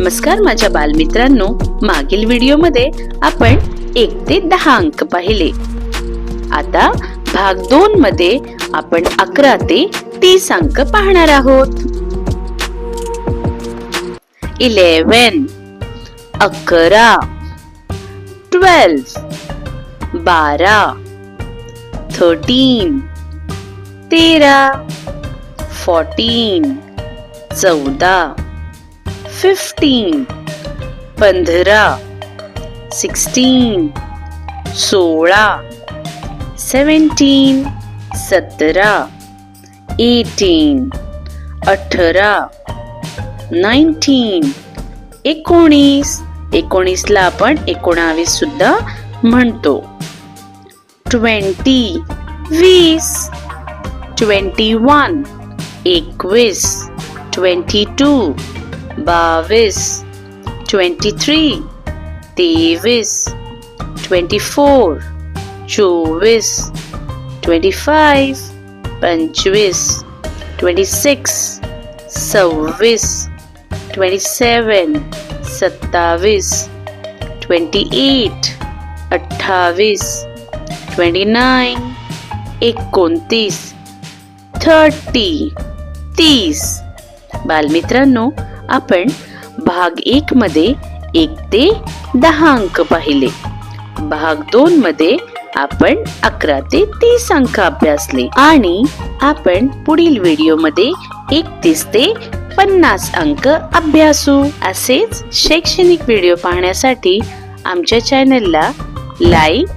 नमस्कार माझ्या बालमित्रांनो, मागील व्हिडिओमध्ये आपण 1 ते 10 अंक पाहिले. आता भाग 2 मध्ये आपण 11 ते 30 अंक पाहणार आहोत. 11 11 12 12 13 13 14 14 15 15 16 16 17 17 18 18 19 19 19 ला आपण 19 सुद्धा म्हणतो. 20 20 21 21 22 22 23 23 24 24 25 25 26 26 27 27 28 28 29 29 30 30. बालमित्रांनो, आपण भाग 1 मध्ये 1 ते 10 अंक पाहिले. भाग 2 मध्ये आपण 11 ते 30 अंक अभ्यासले आणि आपण पुढील व्हिडिओ मध्ये 31 ते 50 अंक अभ्यासू. असेच शैक्षणिक व्हिडिओ पाहण्यासाठी आमच्या चॅनलला लाईक,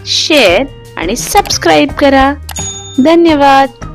शेअर आणि सबस्क्राईब करा. धन्यवाद.